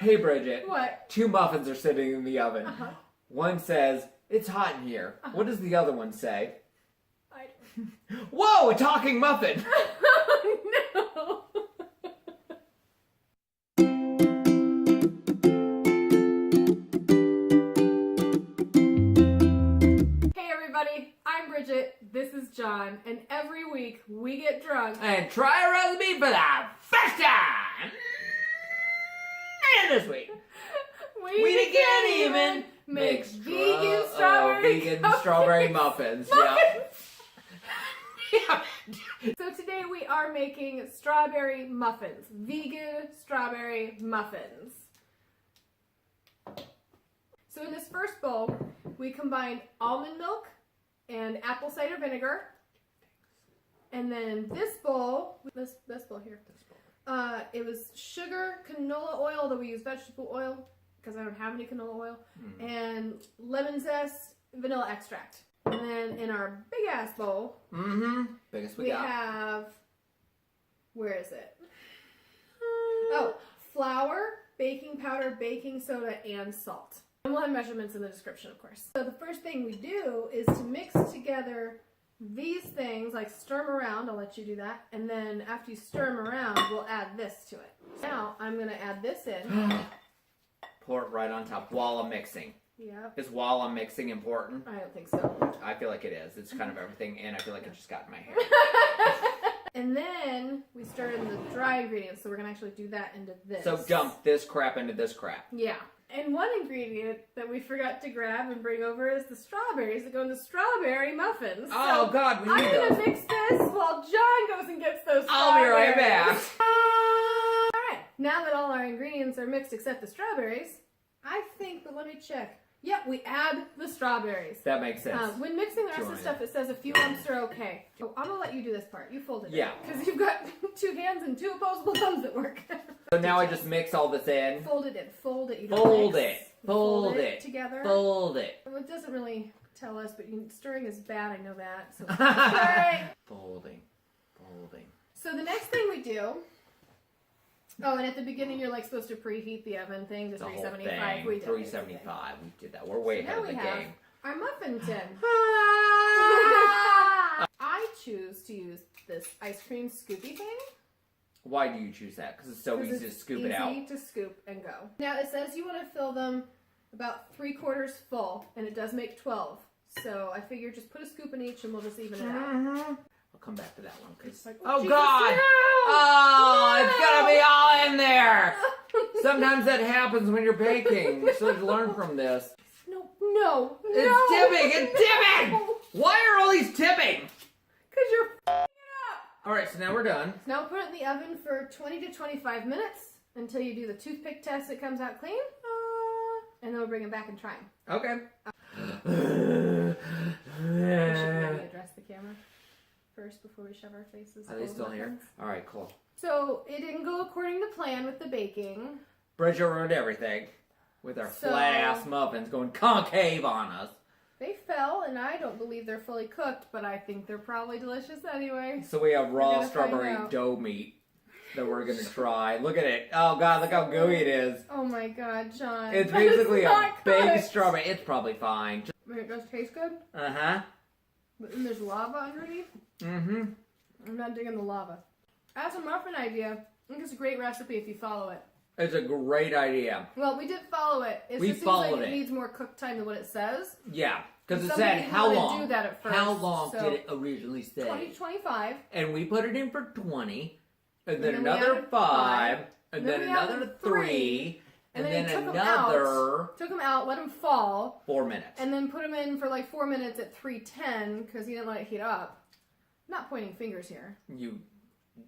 Hey, Bridget. What? 2 muffins are sitting in the oven. One says, it's hot in here. What does the other one say? Whoa, a talking muffin! No! Hey everybody, I'm Bridget, this is John, and every week we get drunk And try a recipe for the first time! And this week, we can't even make vegan strawberry muffins. Yeah. So today we are making strawberry muffins, vegan strawberry muffins. So in this first bowl, we combined almond milk and apple cider vinegar. And then this bowl, this bowl here, it was sugar, canola oil, though we use vegetable oil because I don't have any canola oil, and lemon zest, vanilla extract. And then in our big ass bowl, biggest we have, where is it? Oh, flour, baking powder, baking soda, and salt. And we'll have measurements in the description, of course. So the first thing we do is to mix together these things, like stir them around. I'll let you do that. And then after you stir them around, we'll add this to it. Now I'm going to add this in. Pour it right on top while I'm mixing. Yep. Is while I'm mixing important? I don't think so. I feel like it is. It's kind of everything, and I feel like it just got in my hair. And then we stir in the dry ingredients, so we're going to actually do that into this. So dump this crap into this crap. Yeah. And one ingredient that we forgot to grab and bring over is the strawberries that go in the strawberry muffins. Oh, so God, we need I'm going to those. mix this while John goes and gets those strawberries. I'll be right back. Alright, now that all our ingredients are mixed except the strawberries, I think, but let me check. Yep, we add the strawberries. That makes sense. When mixing the rest of the stuff, it says a few lumps are okay. Oh, I'm going to let you do this part. You fold it. Yeah. Because you've got 2 hands and 2 opposable thumbs at work. So now I just mix all this in. Fold it in. Fold it. You don't Fold mix. it. Fold it. Together. Fold it. Well, it doesn't really tell us, but stirring is bad. I know that. So stirring. Folding. Folding. So the next thing we do. Oh, and at the beginning, you're like supposed to preheat the oven thing to The whole 375. thing. We did 375. We did that. We're way ahead of the game. Our muffin tin. I choose to use this ice cream scoopy thing. Why do you choose that? Because it's so easy to scoop it out. Easy to scoop and go. Now it says you want to fill them about 3/4 full, and it does make 12. So I figure just put a scoop in each, and we'll just even it out. I'll come back to that one. Like, oh, Jesus, God! No! Oh, No! it's gonna be all in there! Sometimes that happens when you're baking. So learn from this. No. It's tipping! It's tipping! Why are all these tipping? Because you're f***ing it up. Alright, so now we're done. Now put it in the oven for 20 to 25 minutes until you do the toothpick test. It comes out clean. And then we'll bring it back and try them. Okay. We should maybe address the camera first before we shove our faces. Are they still here? Alright, cool. So it didn't go according to plan with the baking. Bridget ruined everything with our flat-ass muffins going concave on us. They fell, and I don't believe they're fully cooked, but I think they're probably delicious anyway. So we have raw strawberry dough meat that we're going to try. Look at it. Oh, God, look how gooey it is. Oh, my God, John. It's basically a big strawberry. It's probably fine. It does taste good. Uh-huh. But then there's lava underneath. Mm-hmm. I'm not digging the lava. As a muffin idea, I think it's a great recipe if you follow it. It's a great idea. Well, we did follow it. It just seems like it needs more cook time than what it says. Yeah, because it said how long. Do that at first, how long did it originally say? 20 to 25. And we put it in for 20, and then another 5, and then another 3, and then another... Took them out, let them fall. 4 minutes. And then put them in for like 4 minutes at 310 because you didn't let it heat up. I'm not pointing fingers here. You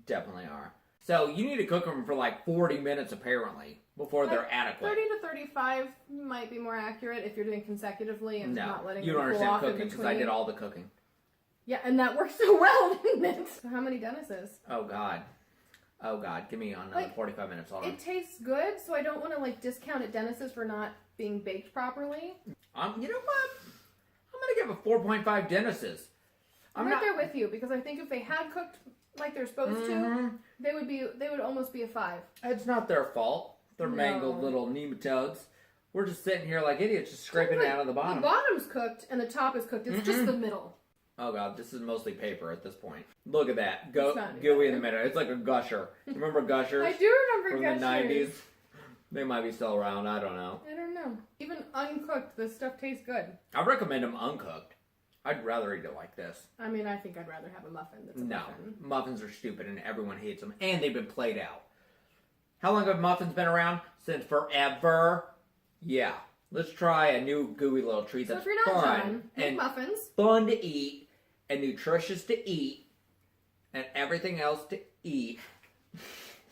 definitely are. So you need to cook them for like 40 minutes apparently before they're adequate. 30 to 35 might be more accurate if you're doing consecutively and not letting you them don't cool off understand in cooking because between. I did all the cooking. Yeah, and that worked so well, didn't it? So how many Dennis's? Oh God. Oh God, give me on another 45 minutes. Hold on. It tastes good, so I don't want to like discount it Dennis's for not being baked properly. You know what? I'm gonna give it 4.5 Dennis's. I'm right there with you because I think if they had cooked like they're supposed to, they would almost be a 5. It's not their fault. They're mangled little nematodes. We're just sitting here like idiots, just scraping it out of the bottom. The bottom's cooked and the top is cooked. It's just the middle. Oh god, this is mostly paper at this point. Look at that. Gooey in the middle. It's like a gusher. Remember gushers? I do remember gushers. From the 90s? gushers. They might be still around, I don't know. I don't know. Even uncooked, this stuff tastes good. I recommend them uncooked. I'd rather eat it like this. I mean, I think I'd rather have a muffin that's a muffin. Muffins are stupid and everyone hates them. And they've been played out. How long have muffins been around? Since forever. Yeah. Let's try a new gooey little treat that's if you're not fun done, make muffins. Fun to eat and nutritious to eat and everything else to eat.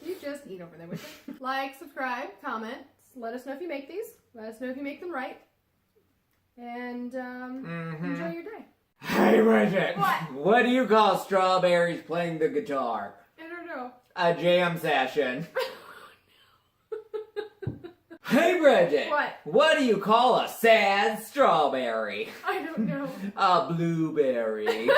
You just eat over there with it. Like, subscribe, comment. Let us know if you make these. Let us know if you make them right. And enjoy your day. Hey, Bridget. What? What do you call strawberries playing the guitar? I don't know. A jam session. Hey, Bridget. What? What do you call a sad strawberry? I don't know. A blueberry.